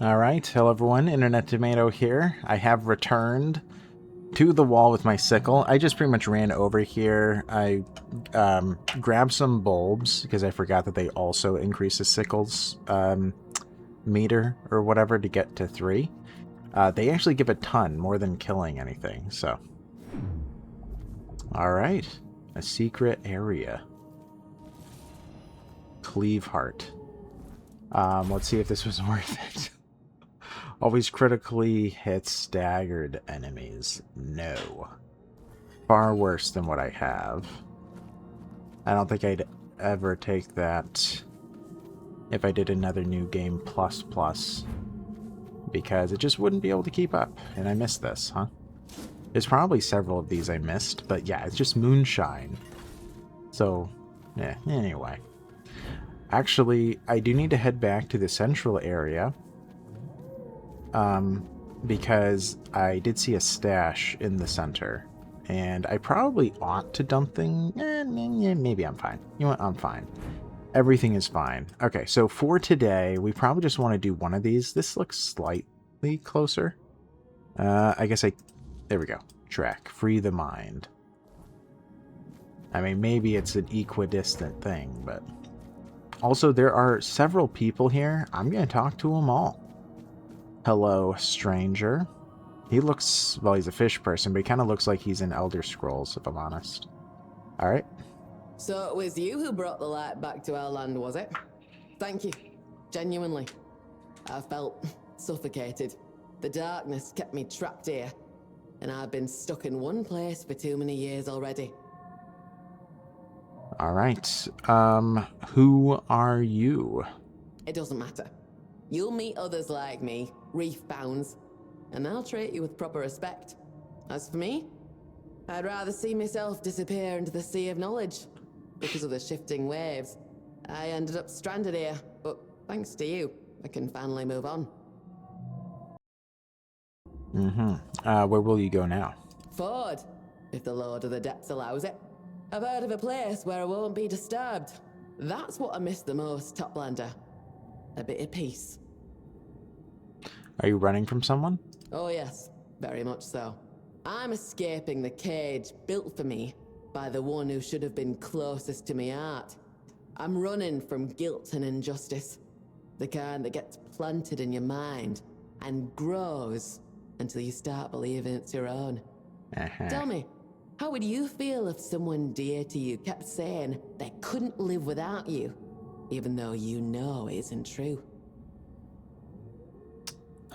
Alright, hello everyone, Internet Tomato here. I have returned to the wall with my sickle. I just pretty much ran over here. I grabbed some bulbs because I forgot that they also increase the sickle's meter or whatever to get to 3. They actually give a ton, more than killing anything, so. Alright, a secret area. Cleave Heart. Let's see if this was worth it. Always critically hit staggered enemies. No. Far worse than what I have. I don't think I'd ever take that if I did another new game plus, because it just wouldn't be able to keep up. And I missed this, huh? There's probably several of these I missed, but yeah, it's just moonshine. So, yeah, anyway. Actually, I do need to head back to the central area. Because I did see a stash in the center. And I probably ought to dump things. Maybe I'm fine. You know what? I'm fine. Everything is fine. Okay, so for today, we probably just want to do one of these. This looks slightly closer. I guess there we go. Track. Free the mind. I mean, maybe it's an equidistant thing, but... Also, there are several people here. I'm going to talk to them all. Hello, stranger. He looks, well, he's a fish person, but he kind of looks like he's in Elder Scrolls, if I'm honest. Alright. So it was you who brought the light back to our land, was it? Thank you. Genuinely. I felt suffocated. The darkness kept me trapped here, and I've been stuck in one place for too many years already. Alright. Who are you? It doesn't matter. You'll meet others like me, reef bounds, and I'll treat you with proper respect. As for me, I'd rather see myself disappear into the sea of knowledge. Because of the shifting waves, I ended up stranded here, but thanks to you, I can finally move on. Where will you go now? Forward, if the Lord of the Depths allows it. I've heard of a place where I won't be disturbed. That's what I miss the most, Toplander. A bit of peace. Are you running from someone? Oh yes, very much so. I'm escaping the cage built for me by the one who should have been closest to my heart. I'm running from guilt and injustice. The kind that gets planted in your mind and grows until you start believing it's your own. Tell me, how would you feel if someone dear to you kept saying they couldn't live without you, even though you know it isn't true?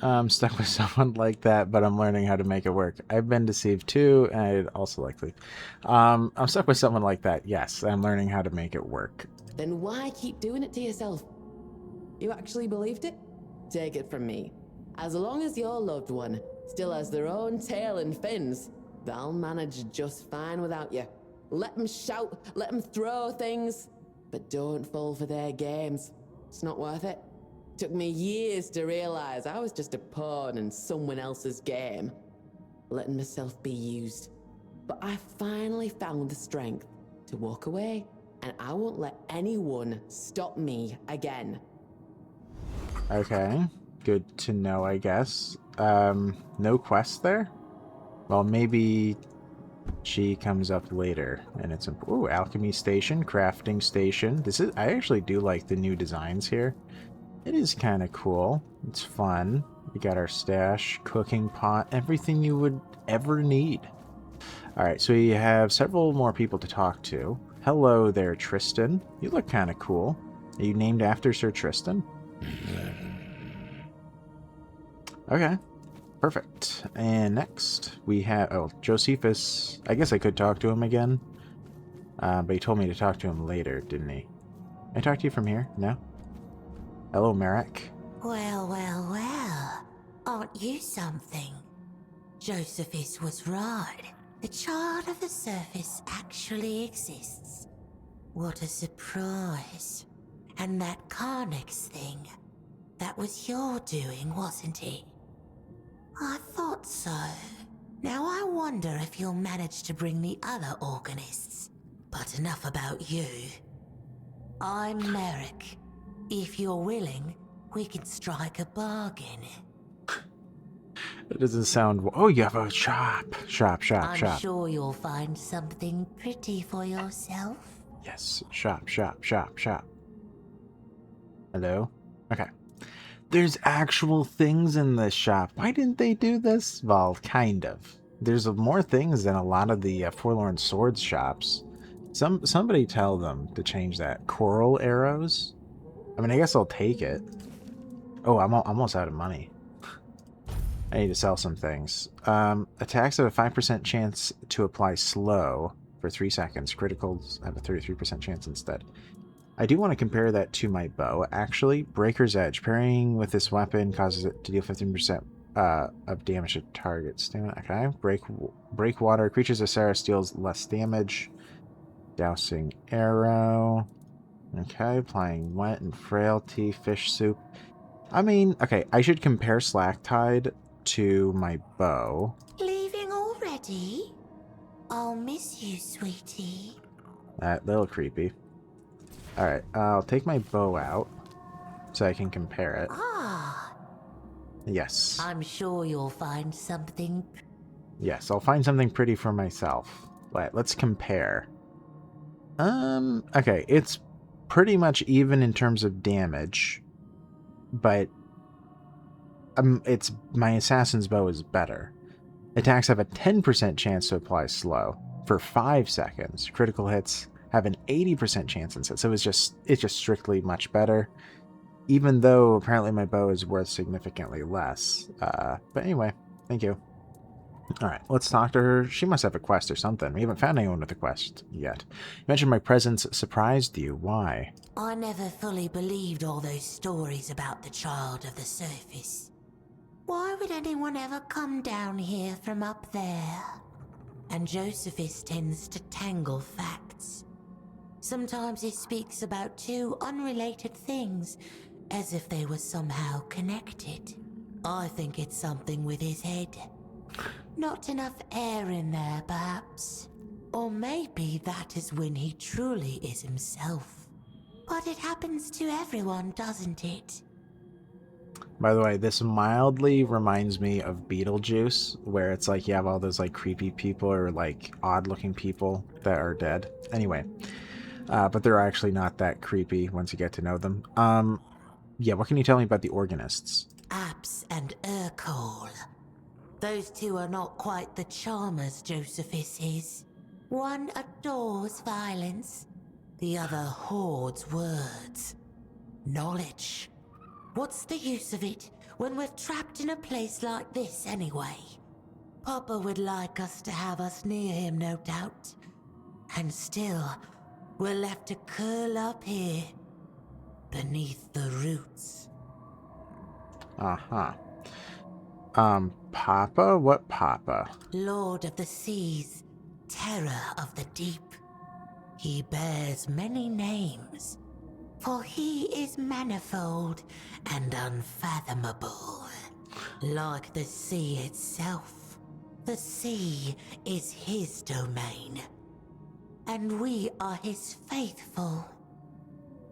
I'm stuck with someone like that, but I'm learning how to make it work. I've been deceived too, and I'd also like to... I'm stuck with someone like that, yes. I'm learning how to make it work. Then why keep doing it to yourself? You actually believed it? Take it from me. As long as your loved one still has their own tail and fins, they'll manage just fine without you. Let them shout, let them throw things, but don't fall for their games. It's not worth it. Took me years to realize I was just a pawn in someone else's game, letting myself be used. But I finally found the strength to walk away, and I won't let anyone stop me again. Okay, good to know, I guess. No quest there? Well, maybe she comes up later, and it's... Ooh, alchemy station, crafting station. I actually do like the new designs here. It is kind of cool. It's fun. We got our stash, cooking pot, everything you would ever need. Alright, so we have several more people to talk to. Hello there, Tristan. You look kind of cool. Are you named after Sir Tristan? Okay, perfect. And next, we have... Oh, Josephus. I guess I could talk to him again. But he told me to talk to him later, didn't he? Can I talk to you from here? No? Hello, Merrick. Well. Aren't you something? Josephus was right. The Child of the Surface actually exists. What a surprise. And that Carnix thing, that was your doing, wasn't it? I thought so. Now I wonder if you'll manage to bring the other organists. But enough about you. I'm Merrick. If you're willing, we can strike a bargain. It doesn't sound... Oh, you have a shop. Shop. I'm sure you'll find something pretty for yourself. Yes, shop. Hello? Okay. There's actual things in this shop. Why didn't they do this? Well, kind of. There's more things than a lot of the Forlorn Swords shops. Somebody tell them to change that. Coral arrows? I mean, I guess I'll take it. Oh, I'm almost out of money. I need to sell some things. Attacks have a 5% chance to apply slow for 3 seconds. Criticals have a 33% chance instead. I do want to compare that to my bow, actually. Breaker's Edge. Parrying with this weapon causes it to deal 15% of damage to target. Stamina. Okay. Break water. Creatures of Sarah deals less damage. Dousing arrow. Okay. Applying wet and frailty. Fish soup. I mean, okay. I should compare Slacktide to my bow. Leaving already? I'll miss you, sweetie. That little creepy. Alright, I'll take my bow out so I can compare it. Ah. Yes. I'm sure you'll find something. Yes, I'll find something pretty for myself. Let's compare. Okay, it's pretty much even in terms of damage, but my assassin's bow is better. Attacks have a 10% chance to apply slow for 5 seconds. Critical hits have an 80% chance instead. So it's just strictly much better. Even though apparently my bow is worth significantly less. But anyway, thank you. Alright, let's talk to her. She must have a quest or something. We haven't found anyone with a quest yet. You mentioned my presence surprised you. Why? I never fully believed all those stories about the child of the surface. Why would anyone ever come down here from up there? And Josephus tends to tangle facts. Sometimes he speaks about two unrelated things, as if they were somehow connected. I think it's something with his head. Not enough air in there, perhaps. Or maybe that is when he truly is himself. But it happens to everyone, doesn't it? By the way, this mildly reminds me of Beetlejuice, where it's like you have all those like creepy people or like odd-looking people that are dead. Anyway, but they're actually not that creepy once you get to know them. Yeah, what can you tell me about the organists? Abs and Urkel. Those two are not quite the charmers Josephus is. One adores violence, the other hoards words. Knowledge. What's the use of it when we're trapped in a place like this anyway? Papa would like us to have us near him, no doubt. And still, we're left to curl up here, beneath the roots. Uh-huh. Papa? What Papa? Lord of the seas, terror of the deep. He bears many names, for he is manifold and unfathomable. Like the sea itself, the sea is his domain. And we are his faithful,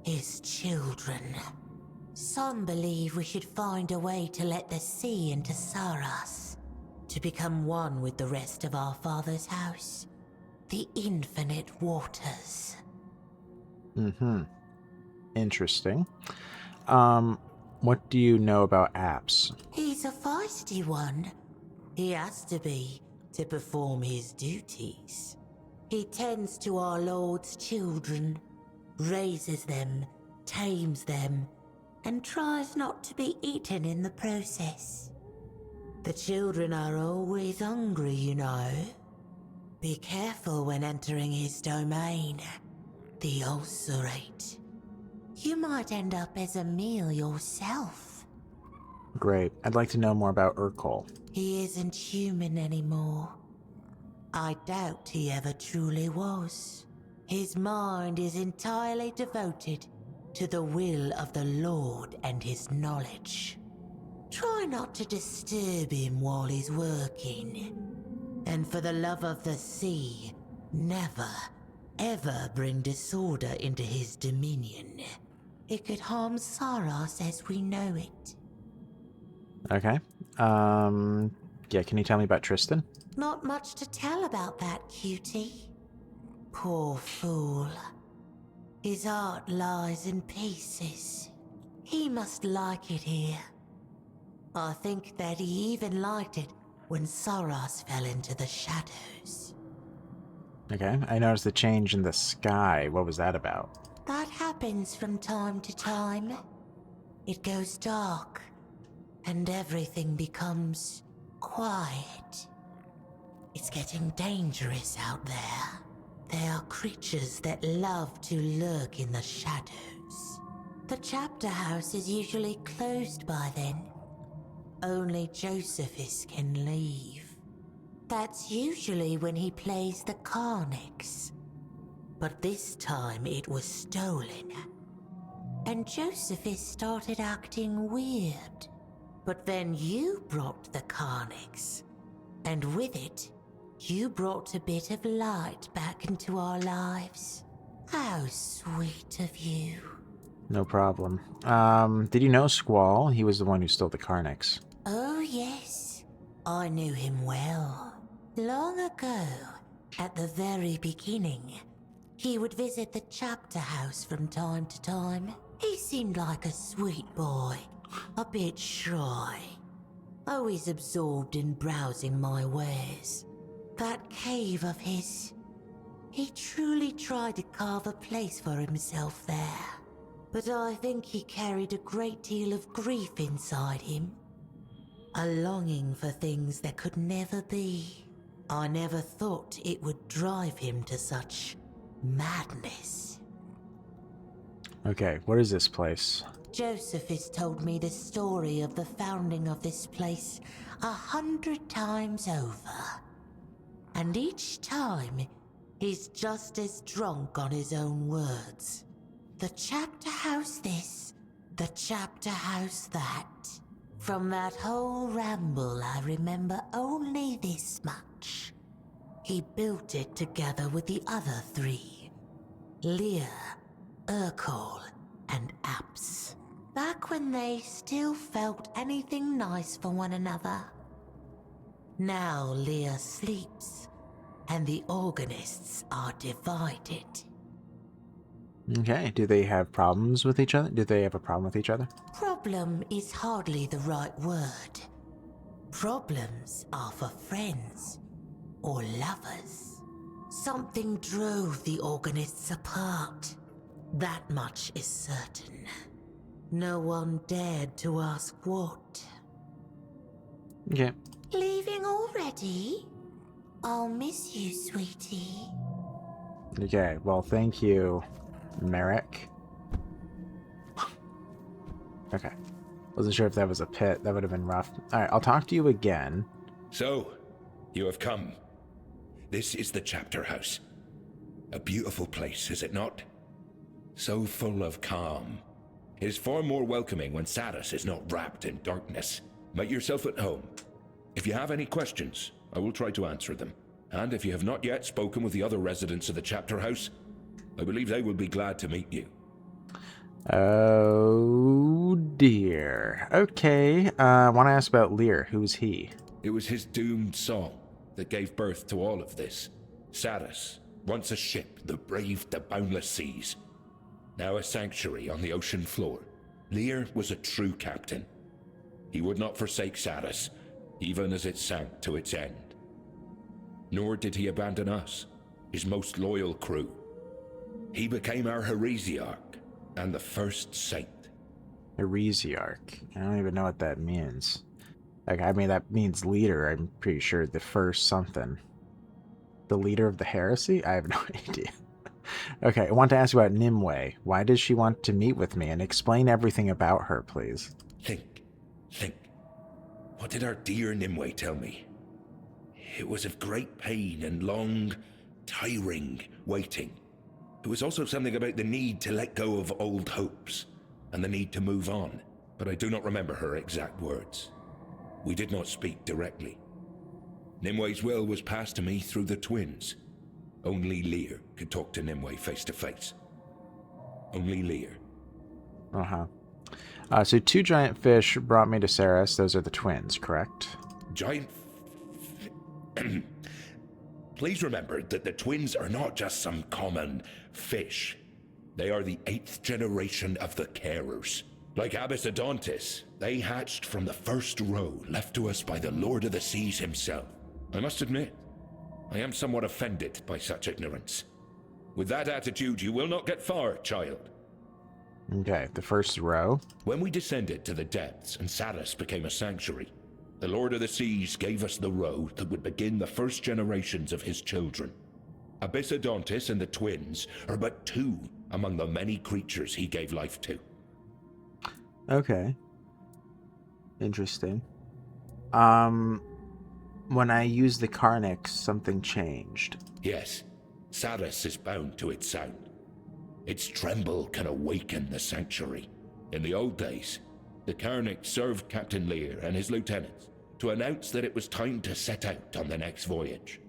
his children. Some believe we should find a way to let the sea into Saras, to become one with the rest of our father's house, the infinite waters. Mm-hmm. Interesting. What do you know about Apps? He's a feisty one. He has to be to perform his duties. He tends to our Lord's children, raises them, tames them, and tries not to be eaten in the process. The children are always hungry, you know. Be careful when entering his domain. The ulcerate. You might end up as a meal yourself. Great. I'd like to know more about Urkel. He isn't human anymore. I doubt he ever truly was. His mind is entirely devoted to the will of the Lord and his knowledge. Try not to disturb him while he's working. And for the love of the sea, never, ever bring disorder into his dominion. it could harm Saras as we know it. Okay. Yeah, can you tell me about Tristan? Not much to tell about that, cutie. Poor fool. His heart lies in pieces. He must like it here. I think that he even liked it when Saras fell into the shadows. Okay, I noticed the change in the sky. What was that about? That happens from time to time. It goes dark, and everything becomes quiet. It's getting dangerous out there. There are creatures that love to lurk in the shadows. The Chapterhouse is usually closed by then. Only Josephus can leave. That's usually when he plays the Carnix. But this time it was stolen. And Josephus started acting weird. But then you brought the Carnix. And with it, you brought a bit of light back into our lives. How sweet of you. No problem. Did you know Squall? He was the one who stole the Carnix. Oh, yes. I knew him well. Long ago, at the very beginning, he would visit the Chapterhouse from time to time. He seemed like a sweet boy, a bit shy, always absorbed in browsing my wares. That cave of his, he truly tried to carve a place for himself there. But I think he carried a great deal of grief inside him. A longing for things that could never be. I never thought it would drive him to such madness. Okay, what is this place? Joseph has told me the story of the founding of this place 100 times over. And each time, he's just as drunk on his own words. The Chapterhouse this, the Chapterhouse that. From that whole ramble, I remember only this much. He built it together with the other three. Lear, Urkel, and Apps. Back when they still felt anything nice for one another. Now Lear sleeps, and the organists are divided. Okay, do they have problems with each other? Do they have a problem with each other? Problem is hardly the right word. Problems are for friends or lovers. Something drove the organists apart. That much is certain. No one dared to ask what. Okay. Leaving already? I'll miss you, sweetie. Okay, well, thank you, Merrick. Okay. Wasn't sure if that was a pit. That would have been rough. Alright, I'll talk to you again. So, you have come. This is the Chapterhouse. A beautiful place, is it not? So full of calm. It is far more welcoming when Saras is not wrapped in darkness. Make yourself at home. If you have any questions, I will try to answer them. And if you have not yet spoken with the other residents of the Chapterhouse, I believe they will be glad to meet you. Oh dear. Okay, I want to ask about Lear. Who's he? It was his doomed song that gave birth to all of this. Saras, once a ship that braved the boundless seas. Now a sanctuary on the ocean floor. Lear was a true captain. He would not forsake Saras, even as it sank to its end. Nor did he abandon us, his most loyal crew. He became our heresiarch and the first saint. Heresiarch. I don't even know what that means. Like, I mean, that means leader, I'm pretty sure. The first something. The leader of the heresy? I have no idea. Okay, I want to ask you about Nimue. Why does she want to meet with me? And explain everything about her, please. Think. What did our dear Nimue tell me? It was of great pain and long, tiring waiting. It was also something about the need to let go of old hopes, and the need to move on, but I do not remember her exact words. We did not speak directly. Nimue's will was passed to me through the twins. Only Lear could talk to Nimue face to face. Only Lear. Uh-huh. So 2 giant fish brought me to Saris. Those are the twins, correct? Giant. Please remember that the twins are not just some common fish. They are the 8th generation of the carers. Like Abysodontis, they hatched from the first row left to us by the Lord of the Seas himself. I must admit, I am somewhat offended by such ignorance. With that attitude, you will not get far, child. Okay, the first row. When we descended to the depths and Saris became a sanctuary, the Lord of the Seas gave us the row that would begin the first generations of his children. Abysodontis and the twins are but 2 among the many creatures he gave life to. Okay. Interesting. When I used the Carnix, something changed. Yes, Saris is bound to its sound. Its tremble can awaken the sanctuary. In the old days, the Carnix served Captain Lear and his lieutenants to announce that it was time to set out on the next voyage.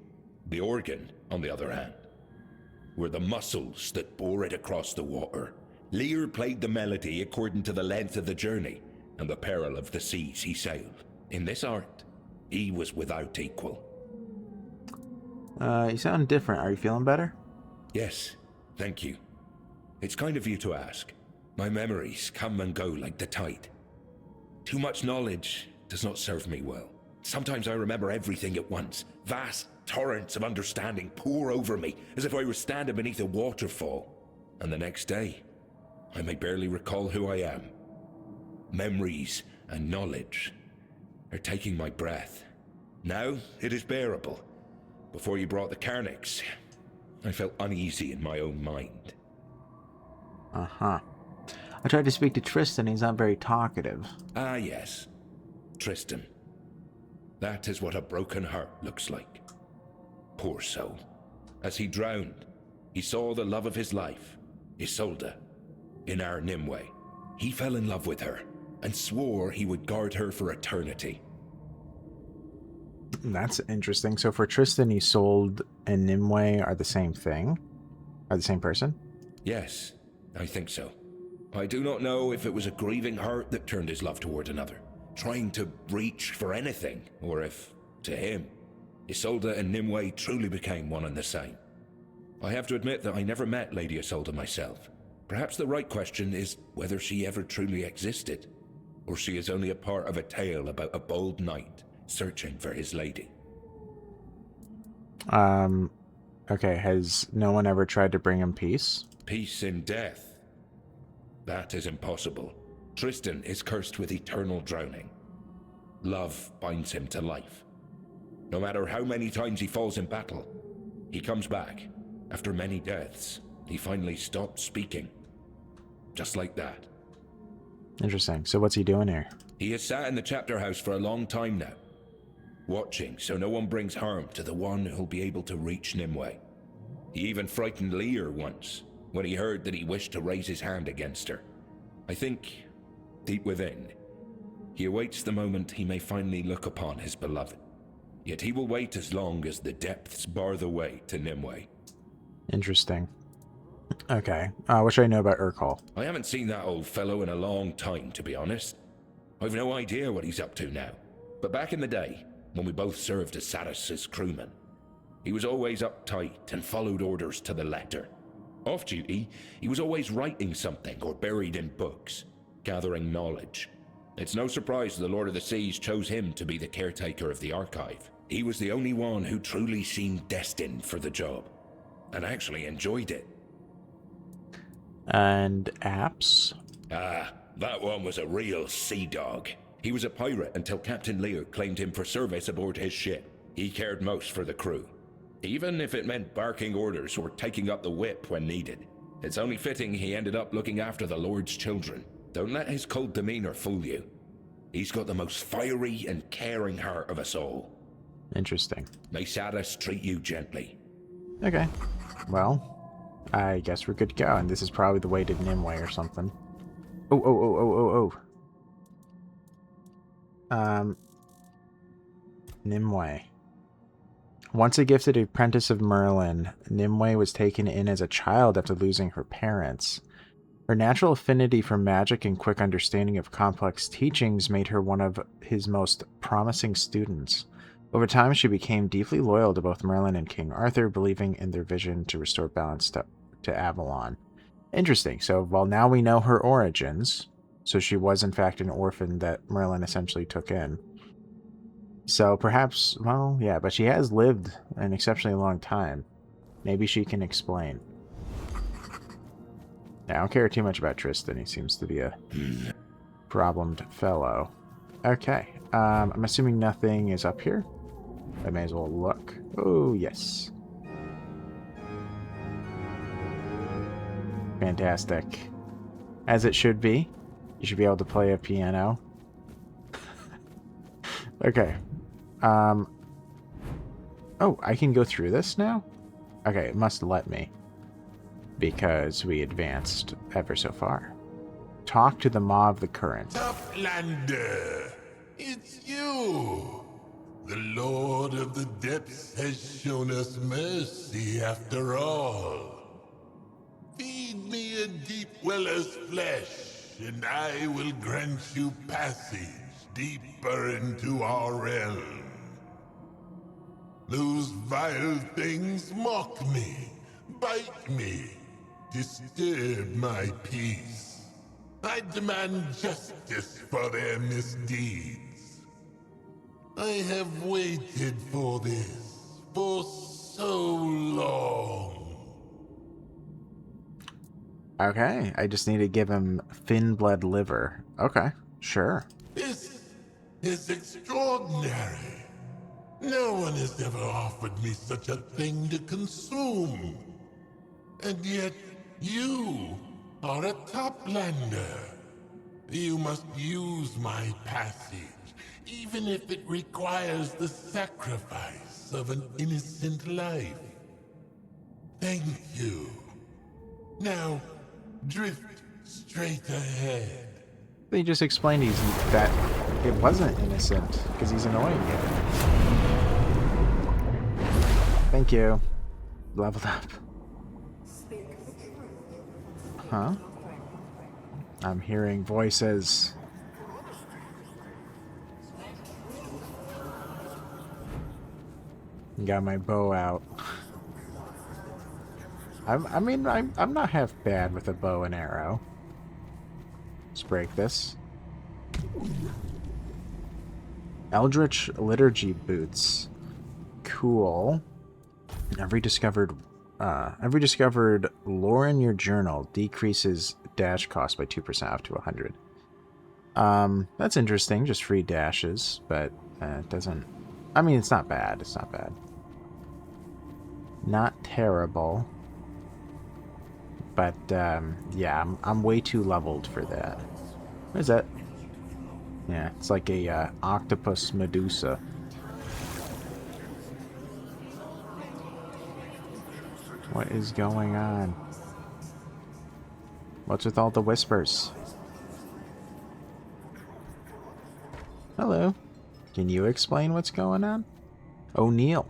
The organ, on the other hand, were the muscles that bore it across the water. Lear played the melody according to the length of the journey and the peril of the seas he sailed. In this art, he was without equal. You sound different. Are you feeling better? Yes, thank you. It's kind of you to ask. My memories come and go like the tide. Too much knowledge does not serve me well. Sometimes I remember everything at once. Vast torrents of understanding pour over me as if I were standing beneath a waterfall. And the next day, I may barely recall who I am. Memories and knowledge are taking my breath. Now it is bearable. Before you brought the Carnix, I felt uneasy in my own mind. Uh-huh. I tried to speak to Tristan. He's not very talkative. Ah, yes. Tristan. That is what a broken heart looks like. Poor soul. As he drowned, he saw the love of his life, Isolde, in our Nimue. He fell in love with her and swore he would guard her for eternity. That's interesting. So for Tristan, Isolde and Nimue are the same thing? Are the same person? Yes, I think so. I do not know if it was a grieving heart that turned his love toward another, trying to reach for anything, or if, to him, Isolde and Nimue truly became one and the same. I have to admit that I never met Lady Isolde myself. Perhaps the right question is whether she ever truly existed, or she is only a part of a tale about a bold knight searching for his lady. Okay, has no one ever tried to bring him peace? Peace in death. That is impossible. Tristan is cursed with eternal drowning. Love binds him to life. No matter how many times he falls in battle, he comes back. After many deaths, he finally stopped speaking. Just like that. Interesting. So what's he doing here? He has sat in the Chapterhouse for a long time now, watching so no one brings harm to the one who'll be able to reach Nimue. He even frightened Lear once, when he heard that he wished to raise his hand against her. I think, deep within, he awaits the moment he may finally look upon his beloved. Yet he will wait as long as the depths bar the way to Nimue. Interesting. Okay. What should I know about Urkel? I haven't seen that old fellow in a long time, to be honest. I've no idea what he's up to now. But back in the day, when we both served as Saris's crewmen, he was always uptight and followed orders to the letter. Off duty, he was always writing something or buried in books, gathering knowledge. It's no surprise the Lord of the Seas chose him to be the caretaker of the archive. He was the only one who truly seemed destined for the job, and actually enjoyed it. And Apps? Ah, that one was a real sea dog. He was a pirate until Captain Lear claimed him for service aboard his ship. He cared most for the crew, even if it meant barking orders or taking up the whip when needed. It's only fitting he ended up looking after the Lord's children. Don't let his cold demeanor fool you. He's got the most fiery and caring heart of us all. Interesting. May Saris treat you gently. Okay. Well, I guess we're good to go, and this is probably the way to Nimue or something. Nimue. Once a gifted apprentice of Merlin, Nimue was taken in as a child after losing her parents. Her natural affinity for magic and quick understanding of complex teachings made her one of his most promising students. Over time, she became deeply loyal to both Merlin and King Arthur, believing in their vision to restore balance to Avalon. Interesting. So, well, now we know her origins. So she was, in fact, an orphan that Merlin essentially took in. So perhaps, well, yeah, but she has lived an exceptionally long time. Maybe she can explain. I don't care too much about Tristan. He seems to be a problemed fellow. Okay. I'm assuming nothing is up here. I may as well look. Oh, yes. Fantastic. As it should be. You should be able to play a piano. Okay. Oh, I can go through this now? Okay, it must let me. Because we advanced ever so far. Talk to the Maw of the Current. Uplander, it's you! The Lord of the Depths has shown us mercy after all. Feed me a deep weller's flesh, and I will grant you passage deeper into our realm. Those vile things mock me, bite me, disturb my peace. I demand justice for their misdeeds. I have waited for this for so long. Okay, I just need to give him fin-blood liver. Okay, sure. This is extraordinary. No one has ever offered me such a thing to consume. And yet, you are a toplander. You must use my passage, even if it requires the sacrifice of an innocent life. Thank you. Now, drift straight ahead. They just explained that it wasn't innocent, because he's annoying you. Thank you. Leveled up. Huh? I'm hearing voices. Got my bow out. I'm not half bad with a bow and arrow. Let's break this. Eldritch Liturgy Boots. Cool. Every discovered lore in your journal decreases dash cost by 2% up to 100. That's interesting. Just free dashes, but it doesn't. I mean, it's not bad. It's not bad. Not terrible. But yeah, I'm way too leveled for that. What is that? Yeah, it's like a octopus Medusa. What is going on? What's with all the whispers? Hello. Can you explain what's going on? O'Neill.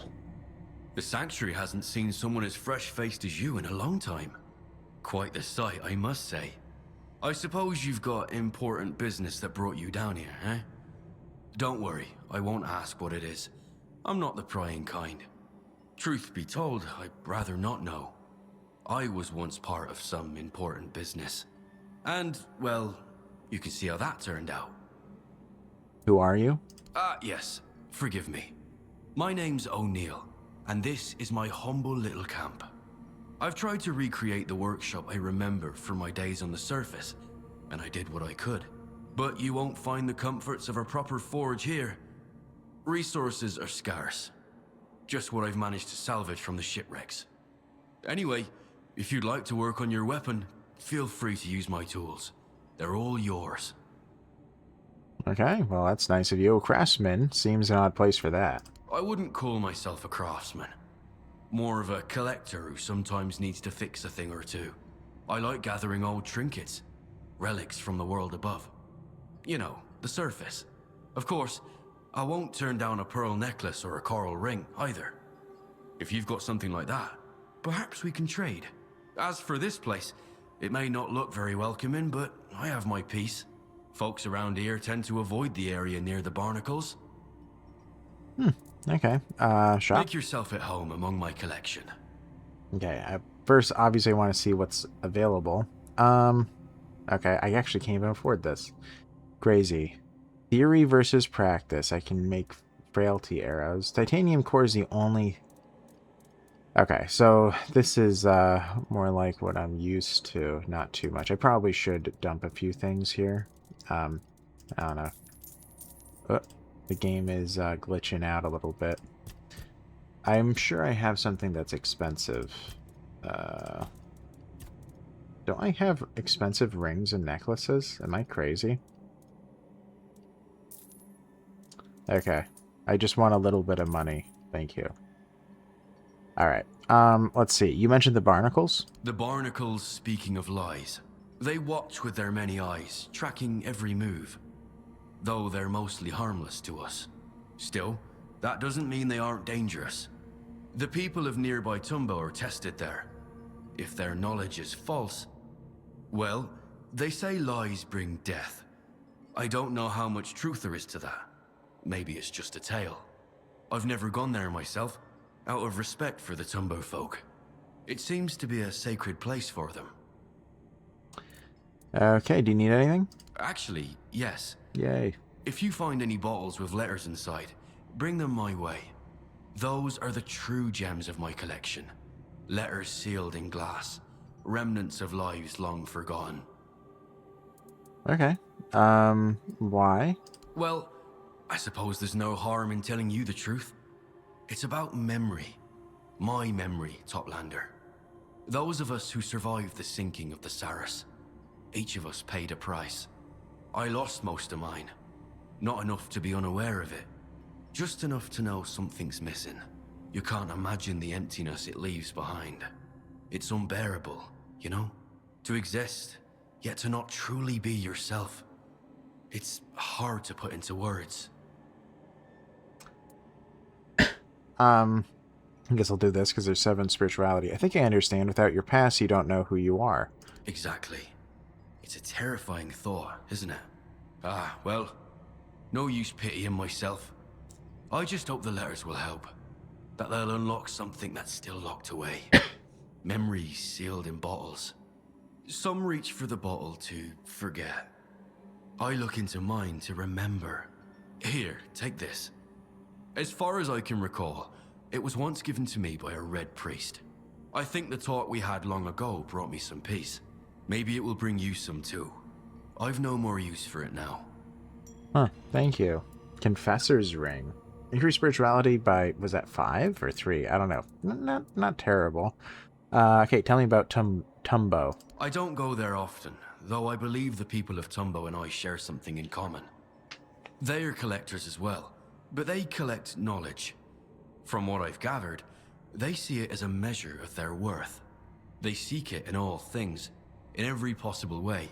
The Sanctuary hasn't seen someone as fresh-faced as you in a long time. Quite the sight, I must say. I suppose you've got important business that brought you down here, eh? Don't worry, I won't ask what it is. I'm not the prying kind. Truth be told, I'd rather not know. I was once part of some important business. And, well, you can see how that turned out. Who are you? Yes. Forgive me. My name's O'Neill, and this is my humble little camp. I've tried to recreate the workshop I remember from my days on the surface, and I did what I could. But you won't find the comforts of a proper forge here. Resources are scarce. Just what I've managed to salvage from the shipwrecks. Anyway, if you'd like to work on your weapon, feel free to use my tools. They're all yours. Okay, well that's nice of you. A craftsman seems an odd place for that. I wouldn't call myself a craftsman. More of a collector who sometimes needs to fix a thing or two. I like gathering old trinkets, relics from the world above. You know, the surface. Of course, I won't turn down a pearl necklace or a coral ring, either. If you've got something like that, perhaps we can trade. As for this place, It may not look very welcoming, but I have my peace. Folks around here tend to avoid the area near the barnacles. Okay. Shop. Make yourself at home among my collection. Okay. First, obviously, I want to see what's available. Okay. I actually can't even afford this. Crazy. Theory versus practice. I can make frailty arrows. Titanium core is the only... Okay, so this is more like what I'm used to. Not too much. I probably should dump a few things here. I don't know. Oh, the game is glitching out a little bit. I'm sure I have something that's expensive. Don't I have expensive rings and necklaces? Am I crazy? Okay. I just want a little bit of money. Thank you. Alright. Let's see. You mentioned the barnacles? The barnacles, speaking of lies, they watch with their many eyes, tracking every move. Though they're mostly harmless to us. Still, that doesn't mean they aren't dangerous. The people of nearby Tumbo are tested there. If their knowledge is false, well, they say lies bring death. I don't know how much truth there is to that. Maybe it's just a tale. I've never gone there myself, out of respect for the Tumbo folk. It seems to be a sacred place for them. Okay, do you need anything? Actually, yes. Yay. If you find any bottles with letters inside, bring them my way. Those are the true gems of my collection. Letters sealed in glass. Remnants of lives long forgotten. Okay. Why? Well, I suppose there's no harm in telling you the truth. It's about memory. My memory, Toplander. Those of us who survived the sinking of the Saras. Each of us paid a price. I lost most of mine. Not enough to be unaware of it. Just enough to know something's missing. You can't imagine the emptiness it leaves behind. It's unbearable, you know? To exist, yet to not truly be yourself. It's hard to put into words. I guess I'll do this because there's 7 spirituality. I think I understand. Without your past, you don't know who you are. Exactly. It's a terrifying thought, isn't it? Ah, well, no use pitying myself. I just hope the letters will help. That they'll unlock something that's still locked away. Memories sealed in bottles. Some reach for the bottle to forget. I look into mine to remember. Here, take this. As far as I can recall, it was once given to me by a red priest. I think the talk we had long ago brought me some peace. Maybe it will bring you some too. I've no more use for it now. Huh, thank you. Confessor's Ring. Increase spirituality by, was that 5 or 3? I don't know. Not terrible. Okay, tell me about Tumbo. I don't go there often, though I believe the people of Tumbo and I share something in common. They are collectors as well, but they collect knowledge. From what I've gathered, they see it as a measure of their worth. They seek it in all things, in every possible way,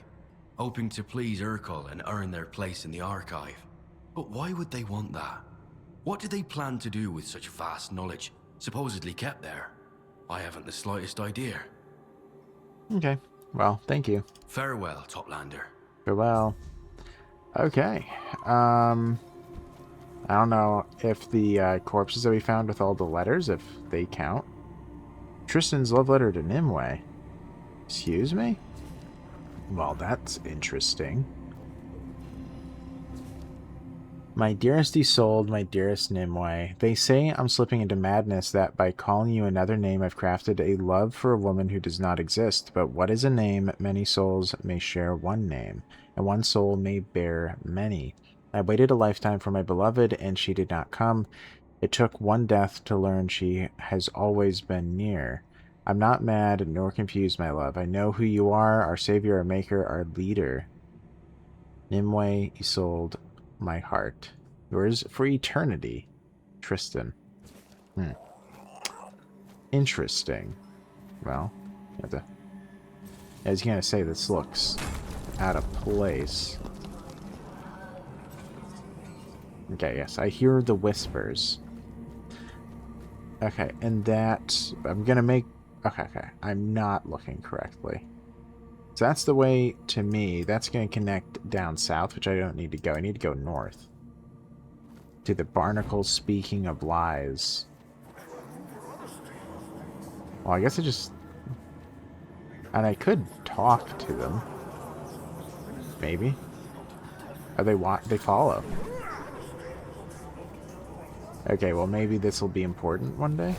hoping to please Urkel and earn their place in the archive. But why would they want that? What do they plan to do with such vast knowledge, supposedly kept there? I haven't the slightest idea. Okay, well, thank you. Farewell, Toplander. Farewell. Okay, I don't know if the corpses that we found with all the letters, if they count. Tristan's love letter to Nimue. Excuse me? Well, that's interesting. My dearest Isolde, my dearest Nimue, they say I'm slipping into madness that by calling you another name I've crafted a love for a woman who does not exist. But what is a name? Many souls may share one name, and one soul may bear many. I waited a lifetime for my beloved, and she did not come. It took one death to learn she has always been near. I'm not mad nor confused, my love. I know who you are, our savior, our maker, our leader. Nimue, Isolde, my heart. Yours for eternity. Tristan. Interesting. Well, you have to... I was gonna say this looks out of place. Okay, yes, I hear the whispers. Okay, and that... I'm gonna make... Okay, I'm not looking correctly. So that's the way to me. That's going to connect down south, which I don't need to go. I need to go north. To the Barnacles Speaking of Lies. Well, I guess I just... And I could talk to them. Maybe. Or they follow. Okay, well maybe this will be important one day.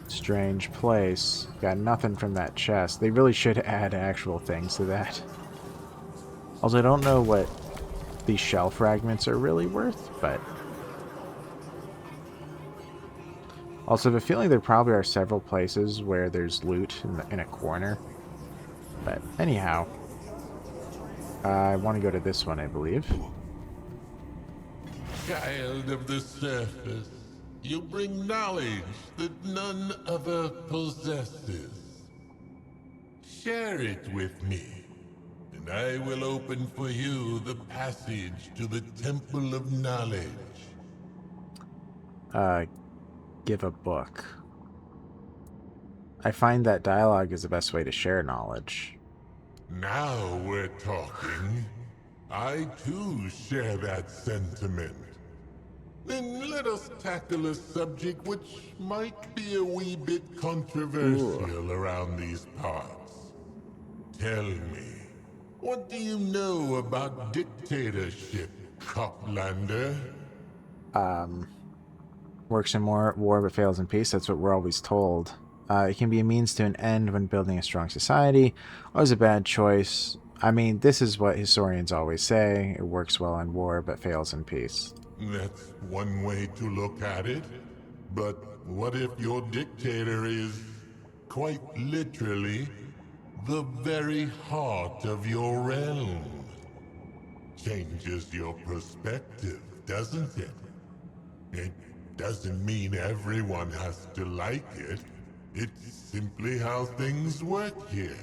Strange place. Got nothing from that chest. They really should add actual things to that. Also, I don't know what these shell fragments are really worth, but... Also, I have a feeling there probably are several places where there's loot in a corner. But anyhow, I want to go to this one, I believe. Child of the surface, you bring knowledge that none other possesses. Share it with me, and I will open for you the passage to the Temple of Knowledge. Give a book. I find that dialogue is the best way to share knowledge. Now we're talking. I too share that sentiment. Then let us tackle a subject which might be a wee bit controversial around these parts. Tell me, what do you know about dictatorship, Coplander? Works in war but fails in peace. That's what we're always told. It can be a means to an end when building a strong society. Always a bad choice. I mean, this is what historians always say. It works well in war but fails in peace. That's one way to look at it. But what if your dictator is, quite literally, the very heart of your realm? Changes your perspective, doesn't it? It doesn't mean everyone has to like it. It's simply how things work here.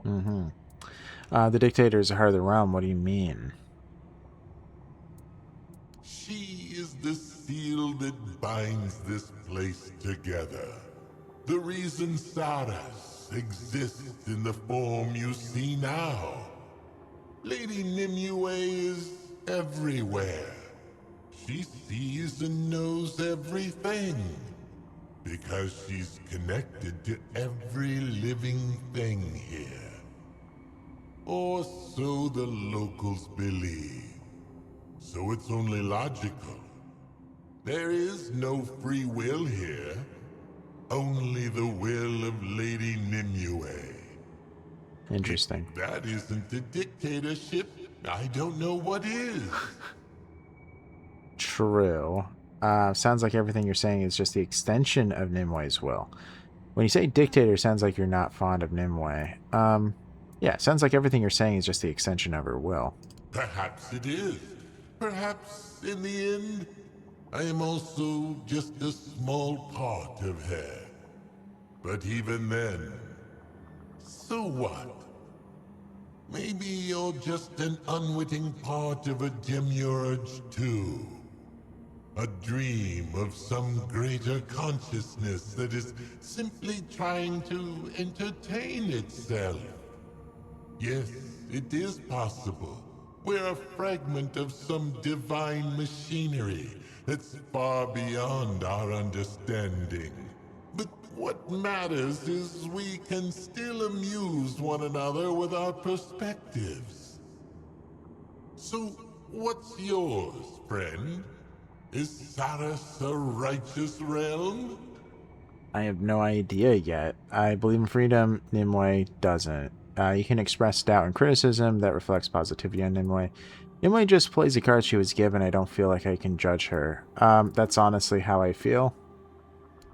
The dictator is the heart of the realm. What do you mean? She is the seal that binds this place together. The reason Saras exists in the form you see now. Lady Nimue is everywhere. She sees and knows everything. Because she's connected to every living thing here. Or so the locals believe. So it's only logical. There is no free will here. Only the will of Lady Nimue. Interesting. If that isn't a dictatorship, I don't know what is. True. Sounds like everything you're saying is just the extension of Nimue's will. When you say dictator, sounds like you're not fond of Nimue. Yeah, sounds like everything you're saying is just the extension of her will. Perhaps it is. Perhaps, in the end, I am also just a small part of her. But even then, so what? Maybe you're just an unwitting part of a demiurge too. A dream of some greater consciousness that is simply trying to entertain itself. Yes, it is possible. We're a fragment of some divine machinery that's far beyond our understanding. But what matters is we can still amuse one another with our perspectives. So, what's yours, friend? Is Saras a righteous realm? I have no idea yet. I believe in freedom. Nimue doesn't. You can express doubt and criticism that reflects positivity on Nimue. Nimue just plays the cards she was given. I don't feel like I can judge her. That's honestly how I feel.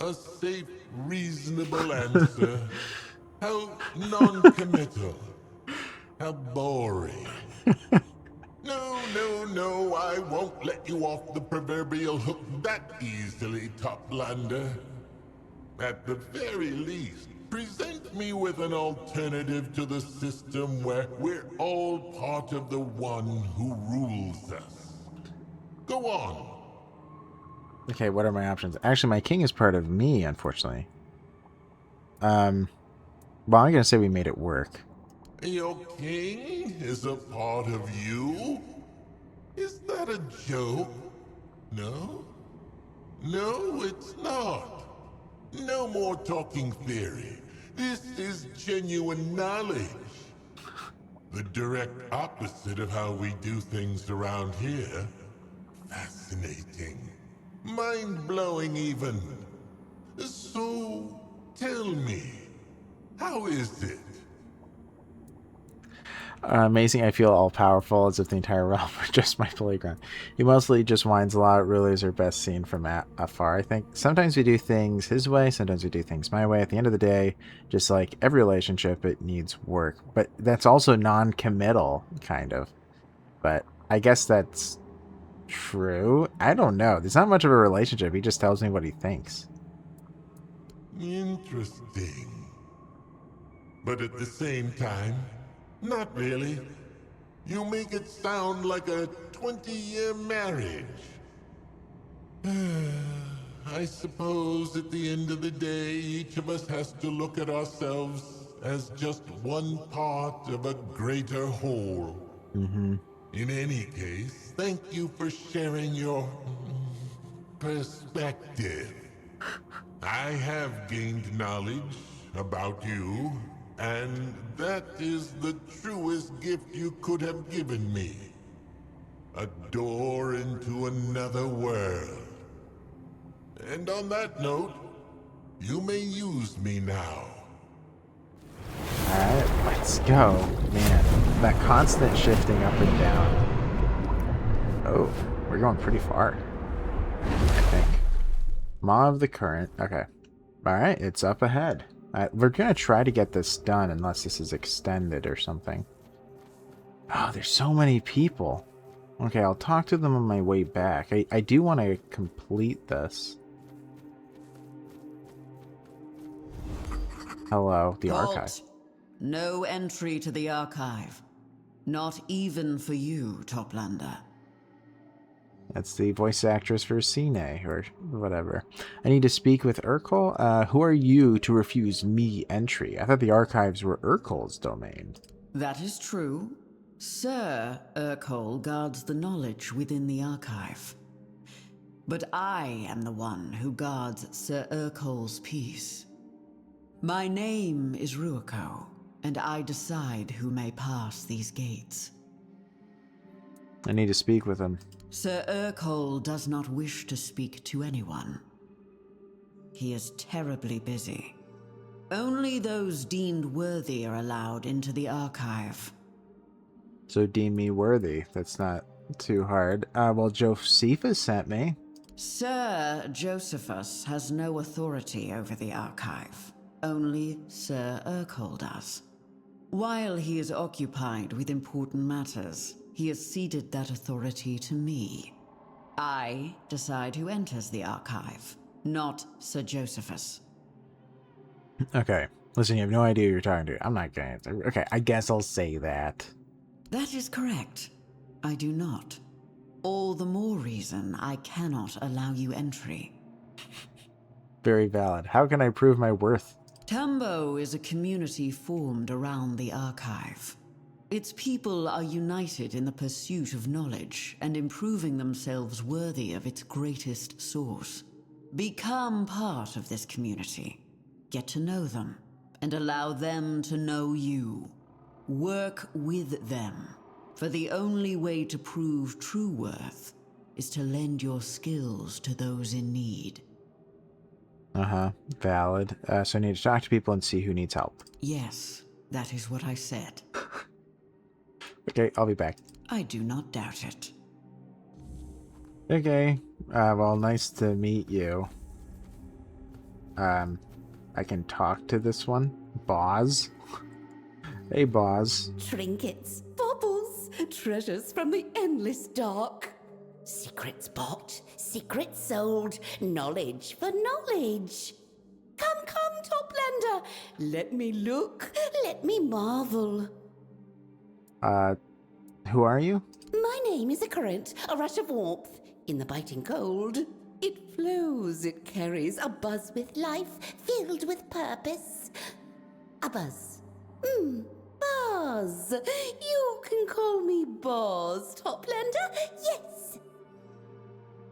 A safe, reasonable answer. How non-committal. How boring. No, I won't let you off the proverbial hook that easily, Toplander. At the very least, present me with an alternative to the system where we're all part of the one who rules us. Go on. Okay, what are my options? Actually, my king is part of me, unfortunately. Well, I'm gonna say we made it work. Your king is a part of you? Is that a joke? No? No, it's not. No more talking theory. This is genuine knowledge. The direct opposite of how we do things around here. Fascinating. Mind-blowing even. So, tell me, how is it? Amazing, I feel all-powerful as if the entire realm were just my playground. He mostly just whines a lot. Really is our best seen from afar, I think. Sometimes we do things his way, sometimes we do things my way. At the end of the day, just like every relationship, it needs work. But that's also non-committal, kind of. But I guess that's true. I don't know. There's not much of a relationship. He just tells me what he thinks. Interesting. But at the same time, not really. You make it sound like a 20-year marriage. I suppose at the end of the day, each of us has to look at ourselves as just one part of a greater whole. Mm-hmm. In any case, thank you for sharing your perspective. I have gained knowledge about you, and that is the truest gift you could have given me. A door into another world. And on that note, you may use me now. Alright, let's go. Man, that constant shifting up and down. Oh, we're going pretty far, I think. Maw of the Current. Okay. Alright, it's up ahead. We're going to try to get this done unless this is extended or something. Oh, there's so many people. Okay, I'll talk to them on my way back. I do want to complete this. Hello, the archive. No entry to the archive. Not even for you, Toplander. That's the voice actress for Cine, or whatever. I need to speak with Urkel. Who are you to refuse me entry? I thought the archives were Urkel's domain. That is true. Sir Urkel guards the knowledge within the archive. But I am the one who guards Sir Urkel's peace. My name is Ruako, and I decide who may pass these gates. I need to speak with him. Sir Urkel does not wish to speak to anyone. He is terribly busy. Only those deemed worthy are allowed into the archive. So deem me worthy. That's not too hard. Well, Josephus sent me. Sir Josephus has no authority over the archive. Only Sir Urkel does. While he is occupied with important matters, he has ceded that authority to me. I decide who enters the archive, not Sir Josephus. Okay. Listen, you have no idea who you're talking to. I'm not going to. Okay, I guess I'll say that. That is correct. I do not. All the more reason I cannot allow you entry. Very valid. How can I prove my worth? Tambo is a community formed around the archive. Its people are united in the pursuit of knowledge and improving themselves worthy of its greatest source. Become part of this community. Get to know them, and allow them to know you. Work with them, for the only way to prove true worth is to lend your skills to those in need. Uh-huh. Valid. So I need to talk to people and see who needs help. Yes, that is what I said. Okay, I'll be back. I do not doubt it. Okay. Well, nice to meet you. I can talk to this one. Boz. Hey, Boz. Trinkets, baubles, treasures from the endless dark. Secrets bought, secrets sold, knowledge for knowledge. Come, Toplander, let me look, let me marvel. Who are you? My name is a current, a rush of warmth in the biting cold. It flows, it carries a buzz with life, filled with purpose. A buzz. Buzz. You can call me Boz, Toplander. Yes.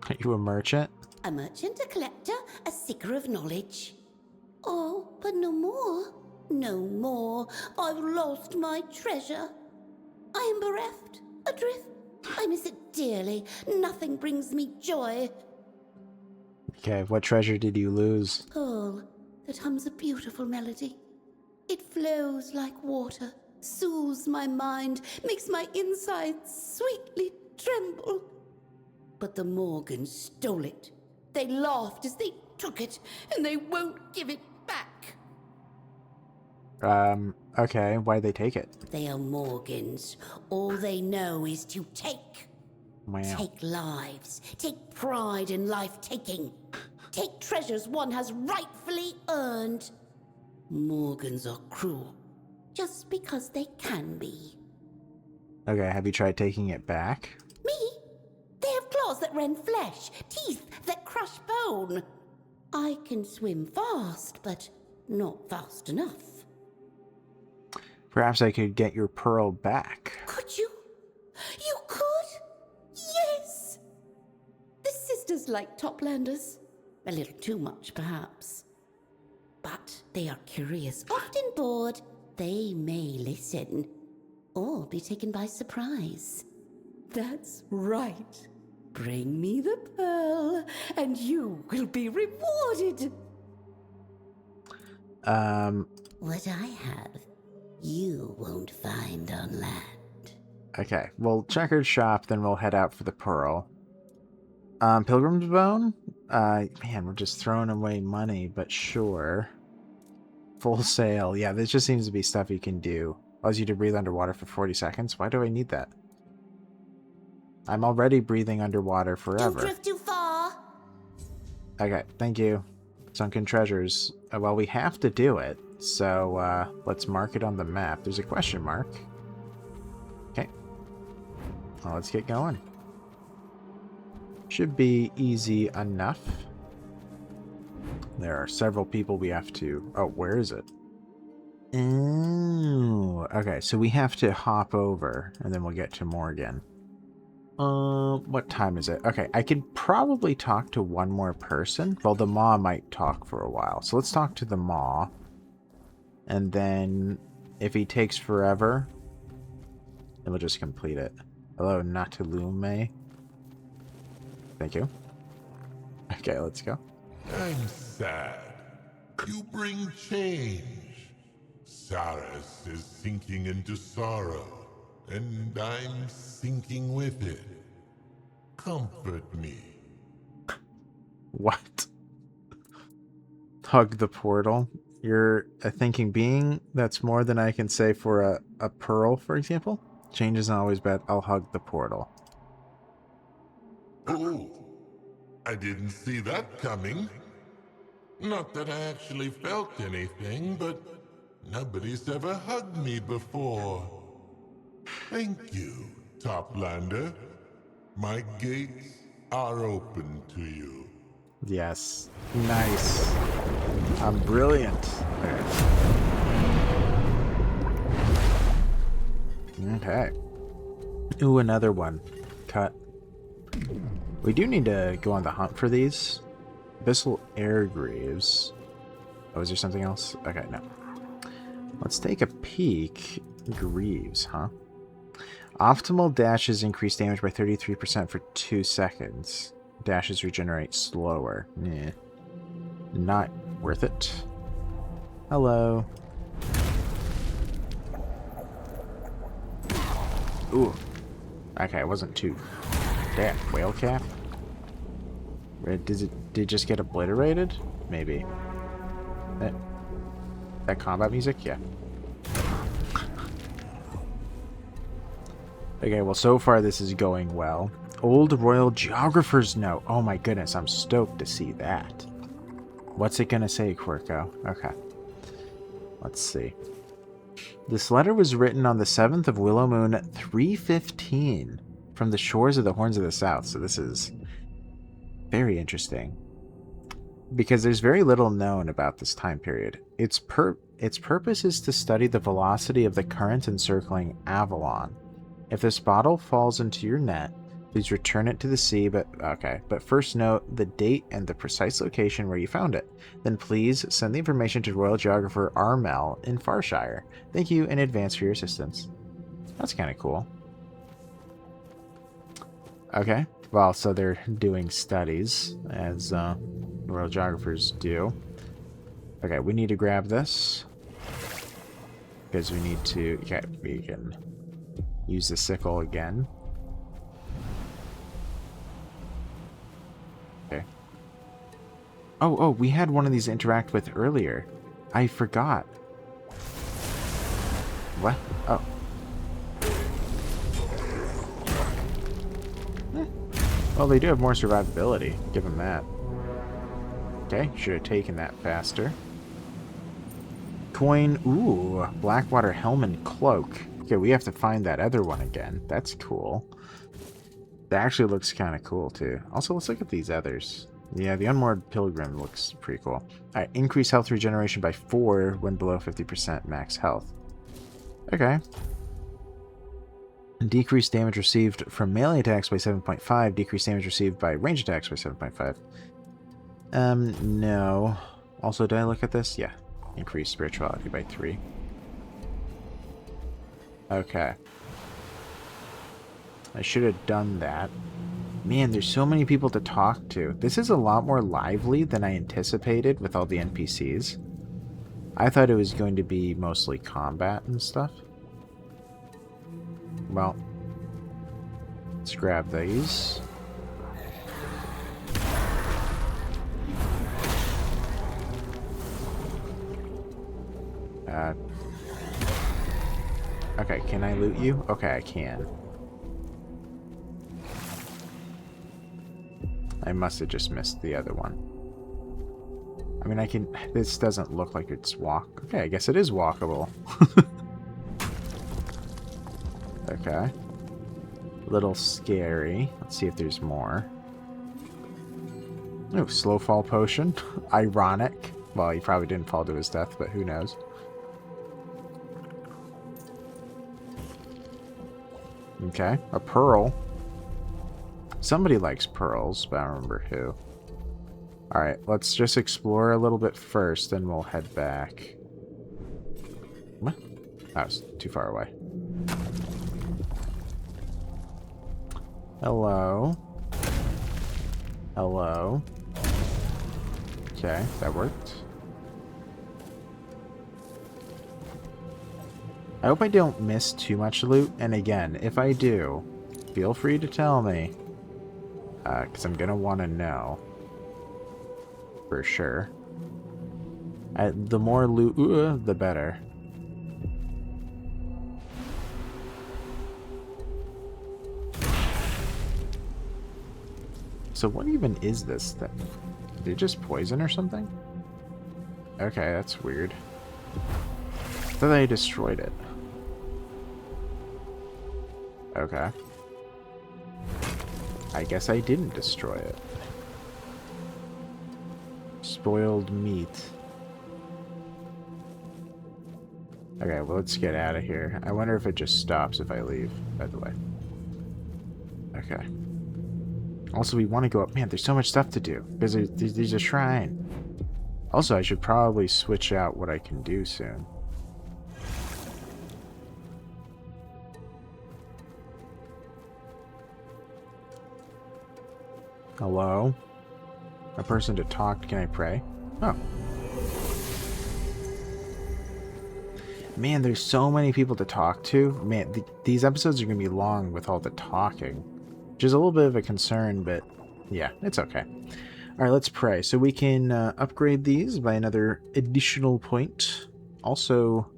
Are you a merchant? A merchant, a collector, a seeker of knowledge. Oh, but no more. No more. I've lost my treasure. I am bereft, adrift. I miss it dearly. Nothing brings me joy. Okay, what treasure did you lose? Pearl that hums a beautiful melody. It flows like water, soothes my mind, makes my insides sweetly tremble. But the Morgans stole it. They laughed as they took it, and they won't give it back. Okay, why'd they take it? They are Morgans. All they know is to take. Wow. Take lives. Take pride in life-taking. Take treasures one has rightfully earned. Morgans are cruel, just because they can be. Okay, have you tried taking it back? Me? They have claws that rend flesh, teeth that crush bone. I can swim fast, but not fast enough. Perhaps I could get your pearl back. Could you? You could? Yes! The sisters like Toplanders. A little too much, perhaps. But they are curious, often bored. They may listen, or be taken by surprise. That's right. Bring me the pearl, and you will be rewarded. What I have, you won't find on land. Okay, we'll check her shop, then we'll head out for the pearl. Pilgrim's Bone? Man, we're just throwing away money, but sure. Full sail. Yeah, this just seems to be stuff you can do. Allows you to breathe underwater for 40 seconds. Why do I need that? I'm already breathing underwater forever. Don't drift too far. Okay, thank you. Sunken treasures. Well, we have to do it, so let's mark it on the map. There's a question mark. Okay. Well, let's get going. Should be easy enough. There are several people we have to... Oh, where is it? Oh, okay, so we have to hop over, and then we'll get to Morgan. What time is it? Okay, I could probably talk to one more person. Well, the Maw might talk for a while. So let's talk to the Maw. And then, if he takes forever, then we'll just complete it. Hello, Natulume. Thank you. Okay, let's go. I'm sad. You bring change. Saras is sinking into sorrow, and I'm sinking with it. Comfort me. What? Hug the portal? You're a thinking being? That's more than I can say for a pearl, for example? Change isn't always bad. I'll hug the portal. Oh, I didn't see that coming. Not that I actually felt anything, but nobody's ever hugged me before. Thank you, Toplander. My gates are open to you. Yes. Nice. I'm brilliant. Okay. Ooh, another one. Cut. We do need to go on the hunt for these. Abyssal Air Greaves. Oh, is there something else? Okay, no. Let's take a peek. Greaves, huh? Optimal dashes increase damage by 33% for 2 seconds. Dashes regenerate slower. Nah. Not worth it. Hello. Ooh. Okay, it wasn't too... Damn, whale cap? Did it just get obliterated? Maybe. That combat music? Yeah. Okay, well, so far this is going well. Old Royal Geographer's Note. Oh my goodness, I'm stoked to see that. What's it gonna say, Quirko? Okay. Let's see. This letter was written on the 7th of Willow Moon 315 from the shores of the Horns of the South. So this is Very interesting. Because there's very little known about this time period. Its purpose is to study the velocity of the current encircling Avalon. If this bottle falls into your net, please return it to the sea, but first note the date and the precise location where you found it. Then please send the information to Royal Geographer Armel in Farshire. Thank you in advance for your assistance. That's kind of cool. Okay, well, so they're doing studies, as Royal Geographers do. Okay, we need to grab this. Because we need to... Okay, we can use the sickle again. Okay. Oh, we had one of these to interact with earlier. I forgot. What? Oh. Well, they do have more survivability. Give them that. Okay, should have taken that faster. Coin. Ooh, Blackwater Helm and Cloak. Okay, we have to find that other one again. That's cool. That actually looks kind of cool, too. Also, let's look at these others. Yeah, the Unmoored Pilgrim looks pretty cool. Alright, increase health regeneration by 4 when below 50% max health. Okay. Decrease damage received from melee attacks by 7.5. Decrease damage received by range attacks by 7.5. No. Also, did I look at this? Yeah. Increase spirituality by 3. Okay. I should have done that. Man, there's so many people to talk to. This is a lot more lively than I anticipated with all the NPCs. I thought it was going to be mostly combat and stuff. Well, let's grab these. Okay, can I loot you? Okay, I can. I must have just missed the other one. I mean, I can... This doesn't look like it's walk... Okay, I guess it is walkable. Okay. Little scary. Let's see if there's more. Oh, slow fall potion. Ironic. Well, he probably didn't fall to his death, but who knows. Okay, a pearl. Somebody likes pearls, but I don't remember who. Alright, let's just explore a little bit first, then we'll head back. What? That was too far away. Hello. Hello. Okay, that worked. I hope I don't miss too much loot, and again, if I do, feel free to tell me. Because I'm gonna want to know. For sure. The more loot, the better. So what even is this thing? Did it just poison or something? Okay, that's weird. I thought I destroyed it. Okay. I guess I didn't destroy it. Spoiled meat. Okay, well, let's get out of here. I wonder if it just stops if I leave, by the way. Okay. Also, we want to go up. Man, there's so much stuff to do. Because there's a shrine. Also, I should probably switch out what I can do soon. Hello? A person to talk. Can I pray? Oh. Man, there's so many people to talk to. Man, these episodes are going to be long with all the talking. Which is a little bit of a concern, but yeah, it's okay. Alright, let's pray. So we can upgrade these by another additional point. Also...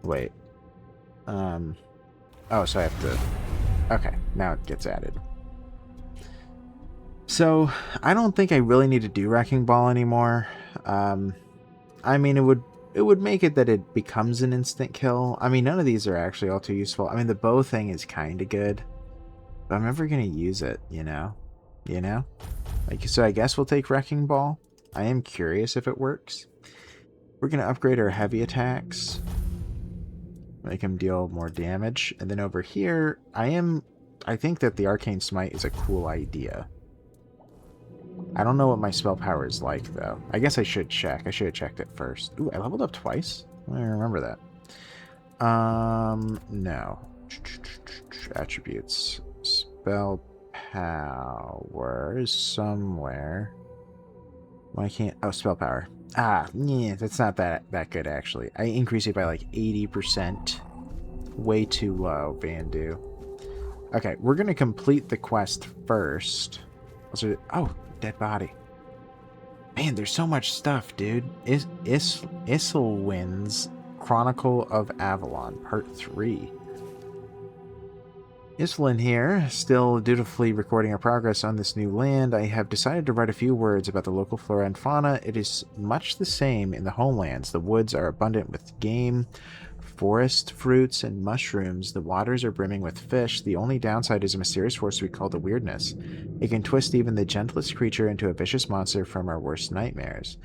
Wait. Oh, so I have to... Okay, now it gets added. So, I don't think I really need to do Wrecking Ball anymore. I mean, it would make it that it becomes an instant kill. I mean, none of these are actually all too useful. I mean, the bow thing is kind of good. But I'm never going to use it, you know? You know? Like, so I guess we'll take Wrecking Ball. I am curious if it works. We're going to upgrade our heavy attacks. Make him deal more damage. And then over here, I think that the Arcane Smite is a cool idea. I don't know what my spell power is like, though. I guess I should check. I should have checked it first. Ooh, I leveled up twice? I don't remember that. No. Attributes. Spell power is somewhere. Why can't... Oh, spell power. Ah, yeah, that's not that good, actually. I increased it by like 80%. Way too low, Vandu. Okay, we're going to complete the quest first. Oh, dead body. Man, there's so much stuff, dude. Isilwin's Chronicle of Avalon, Part 3. Islin here, still dutifully recording our progress on this new land. I have decided to write a few words about the local flora and fauna. It is much the same in the homelands. The woods are abundant with game, forest, fruits, and mushrooms. The waters are brimming with fish. The only downside is a mysterious force we call the weirdness. It can twist even the gentlest creature into a vicious monster from our worst nightmares.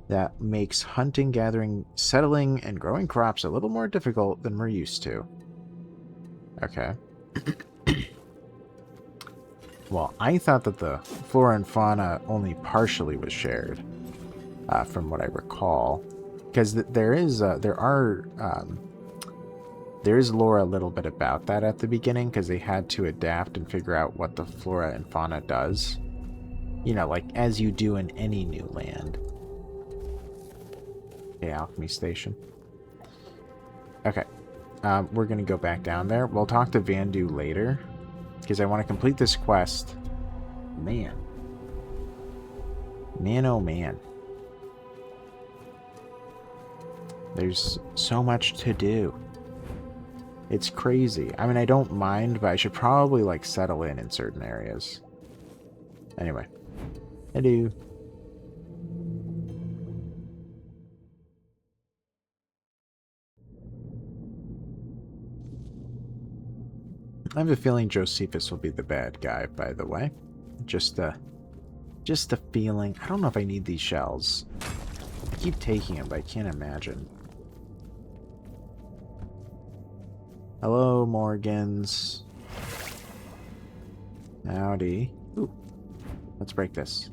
That makes hunting, gathering, settling, and growing crops a little more difficult than we're used to. Okay. Well, I thought that the flora and fauna only partially was shared, from what I recall, because there is lore a little bit about that at the beginning, because they had to adapt and figure out what the flora and fauna does. You know, like as you do in any new land. Okay, alchemy station. Okay. We're going to go back down there. We'll talk to Vandu later, because I want to complete this quest. Man. Man, oh man. There's so much to do. It's crazy. I mean, I don't mind, but I should probably, like, settle in certain areas. Anyway. Hello. I have a feeling Josephus will be the bad guy, by the way. Just a feeling. I don't know if I need these shells. I keep taking them, but I can't imagine. Hello, Morgans. Howdy. Ooh. Let's break this.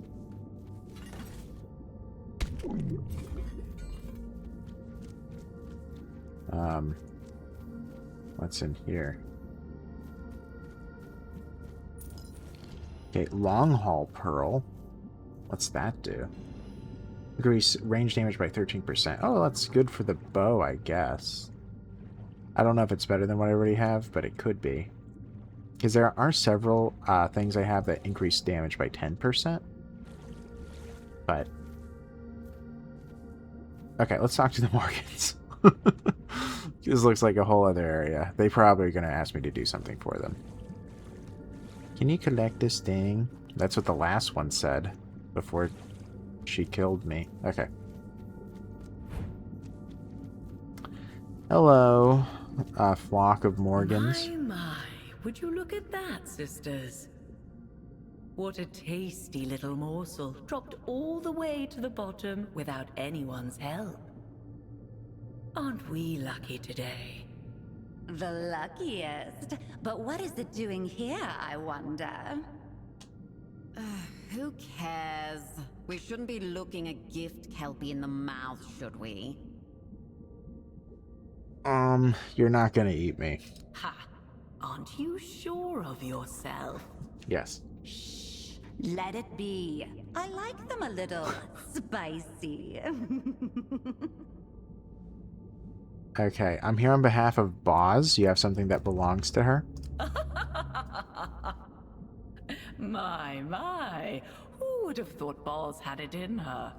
What's in here? Okay, long haul pearl. What's that do? Increase range damage by 13%. Oh, that's good for the bow, I guess. I don't know if it's better than what I already have, but it could be. Because there are several things I have that increase damage by 10%. But... okay, let's talk to the Morgans. This looks like a whole other area. They probably are going to ask me to do something for them. Can you collect this thing? That's what the last one said before she killed me. Okay. Hello, flock of Morgans. My, would you look at that, sisters? What a tasty little morsel, dropped all the way to the bottom without anyone's help. Aren't we lucky today? The luckiest. But what is it doing here, I wonder? Who cares? We shouldn't be looking a gift kelpie in the mouth, should we? You're not gonna eat me. Ha! Aren't you sure of yourself? Yes. Shh. Let it be. I like them a little spicy. Okay, I'm here on behalf of Boz. You have something that belongs to her? My. Who would have thought Boz had it in her?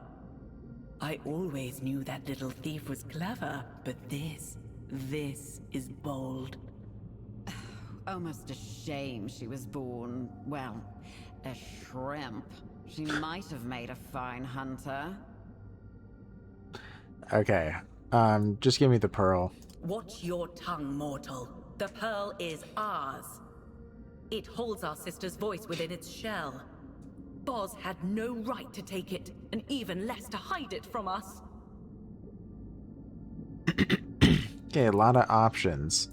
I always knew that little thief was clever, but this is bold. Almost a shame she was born, well, a shrimp. She might have made a fine hunter. Okay, just give me the pearl. Watch your tongue, mortal. The pearl is ours. It holds our sister's voice within its shell. Boz had no right to take it, and even less to hide it from us. Okay, a lot of options.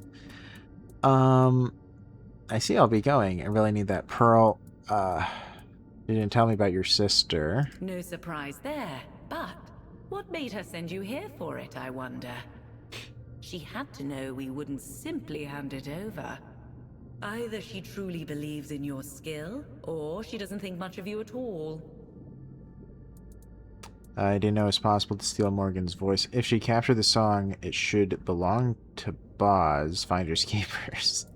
I see I'll be going. I really need that pearl. You didn't tell me about your sister. No surprise there, but what made her send you here for it, I wonder? She had to know we wouldn't simply hand it over. Either she truly believes in your skill, or she doesn't think much of you at all. I didn't know it was possible to steal Morgan's voice. If she captured the song, it should belong to Boz, Finders Keepers.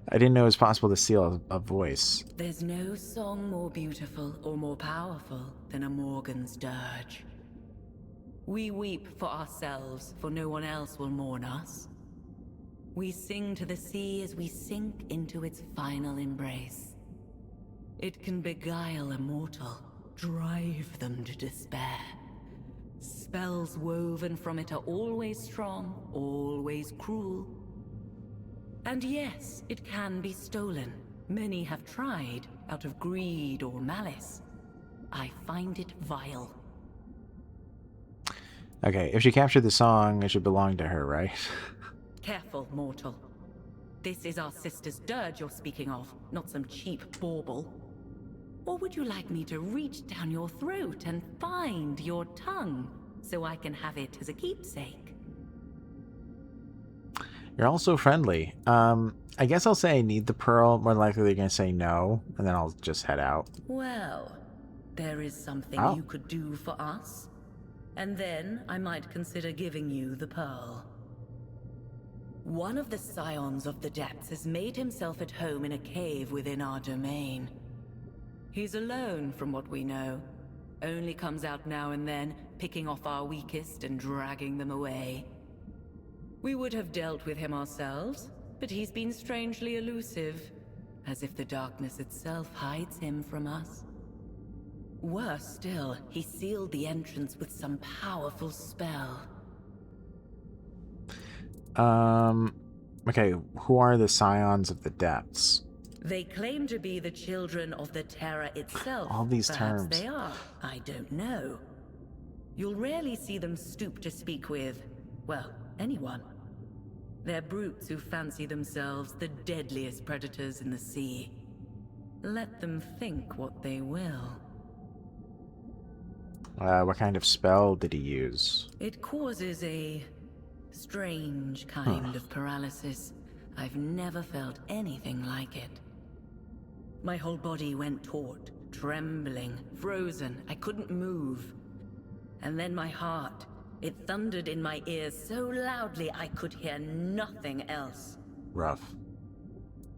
I didn't know it was possible to steal a voice. There's no song more beautiful or more powerful than a Morgan's dirge. We weep for ourselves, for no one else will mourn us. We sing to the sea as we sink into its final embrace. It can beguile a mortal, drive them to despair. Spells woven from it are always strong, always cruel. And yes, it can be stolen. Many have tried, out of greed or malice. I find it vile. Okay, if she captured the song, it should belong to her, right? Careful, mortal. This is our sister's dirge you're speaking of, not some cheap bauble. Or would you like me to reach down your throat and find your tongue, so I can have it as a keepsake? You're also friendly. I guess I'll say I need the pearl. More likely they're going to say no, and then I'll just head out. Well, there is something you could do for us. And then I might consider giving you the pearl. One of the scions of the depths has made himself at home in a cave within our domain. He's alone from what we know. Only comes out now and then, picking off our weakest and dragging them away. We would have dealt with him ourselves, but he's been strangely elusive, as if the darkness itself hides him from us. Worse still, he sealed the entrance with some powerful spell. Okay, who are the scions of the depths? They claim to be the children of the Terror itself. All these Perhaps terms. they are. I don't know. You'll rarely see them stoop to speak with, well, anyone. They're brutes who fancy themselves the deadliest predators in the sea. Let them think what they will. What kind of spell did he use? It causes a strange kind of paralysis. I've never felt anything like it. My whole body went taut, trembling, frozen. I couldn't move. And then my heart, it thundered in my ears so loudly I could hear nothing else. Rough.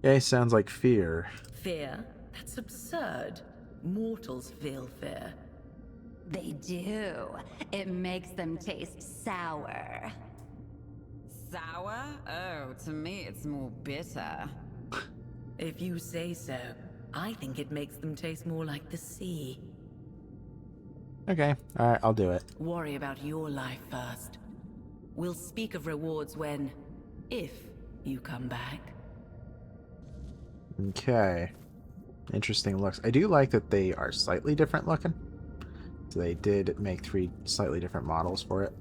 Yeah, sounds like fear. Fear? That's absurd. Mortals feel fear. They do. It makes them taste sour. Sour? Oh, to me it's more bitter. If you say so, I think it makes them taste more like the sea. Okay, alright, I'll do it. Worry about your life first. We'll speak of rewards when, if you come back. Okay. Interesting looks. I do like that they are slightly different looking. So they did make 3 slightly different models for it.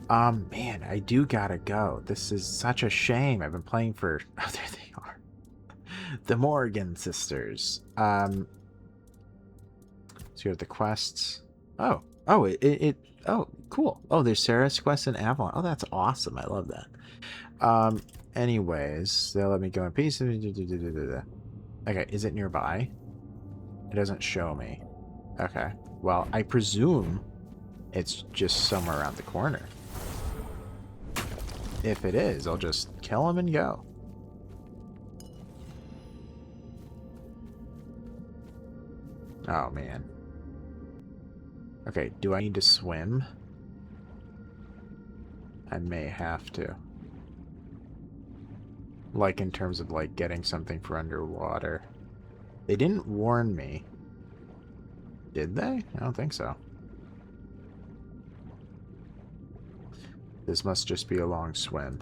Man, I do gotta go. This is such a shame. I've been playing for... Oh, there they are. The Morgan sisters. So you have the quests. Oh, oh, cool. Oh, there's Sarah's quest in Avalon. Oh, that's awesome. I love that. Anyways, they'll let me go in peace. Okay, is it nearby? It doesn't show me. Okay. Well, I presume it's just somewhere around the corner. If it is, I'll just kill him and go. Oh, man. Okay, do I need to swim? I may have to. Like, in terms of, like, getting something for underwater. They didn't warn me. Did they? I don't think so. This must just be a long swim.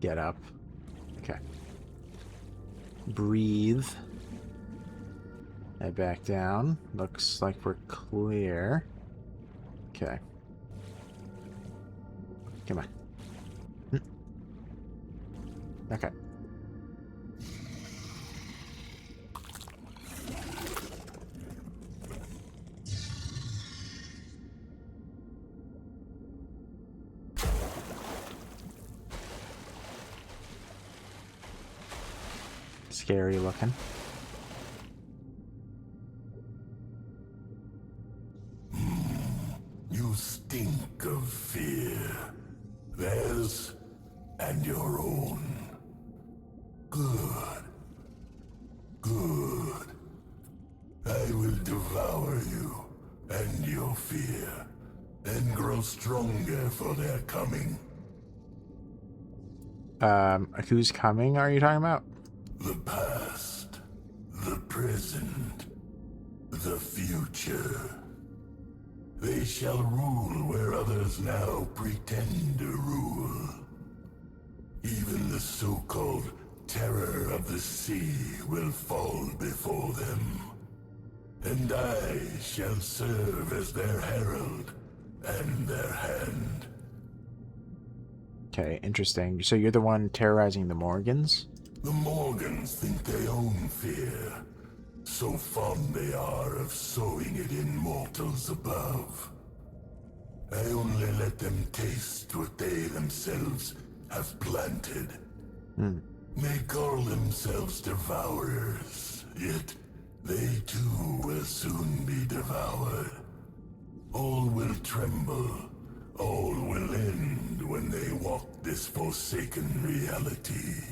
get up. Okay. Breathe. Head back down. Looks like we're clear. Okay. Come on. Okay. Scary looking. You stink of fear. Theirs and your own. Good. Good. I will devour you and your fear, and grow stronger for their coming. Who's coming are you talking about? The past, the present, the future. They shall rule where others now pretend to rule. Even the so-called terror of the sea will fall before them. And I shall serve as their herald and their hand. Okay, interesting. So you're the one terrorizing the Morgans? The Morgans think they own fear. So fond they are of sowing it in mortals above. I only let them taste what they themselves have planted. They call themselves devourers, yet they too will soon be devoured. All will tremble, all will end when they walk this forsaken reality.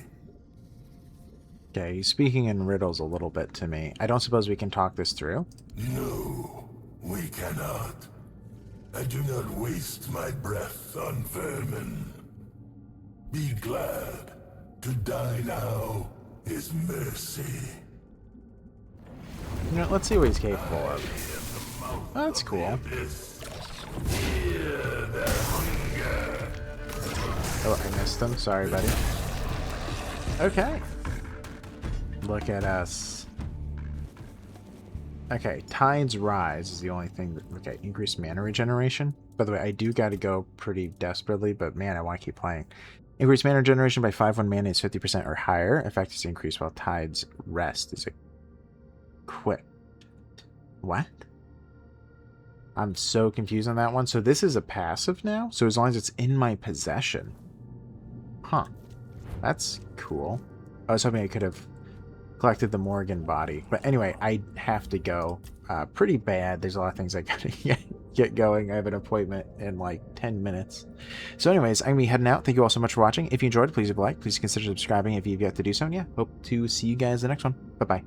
Okay, he's speaking in riddles a little bit to me. I don't suppose we can talk this through? No, we cannot. I do not waste my breath on vermin. Be glad. To die now is mercy. You know, let's see what he's capable of. Oh, that's cool. Oh, I missed him. Sorry, buddy. Okay. Look at us. Okay, Tides Rise is the only thing that... Okay, increased mana regeneration. By the way, I do gotta go pretty desperately, but man, I want to keep playing. Increased mana regeneration by 5 when mana is 50% or higher. Effect is increased while Tides Rest is equipped. What? I'm so confused on that one. So this is a passive now? So as long as it's in my possession. Huh. That's cool. I was hoping I could have collected the Morgan body. But anyway, I have to go. Pretty bad. There's a lot of things I gotta get going. I have an appointment in like 10 minutes. So anyways, I'm gonna be heading out. Thank you all so much for watching. If you enjoyed, please leave a like. Please consider subscribing if you've yet to do so. And yeah, hope to see you guys in the next one. Bye-bye.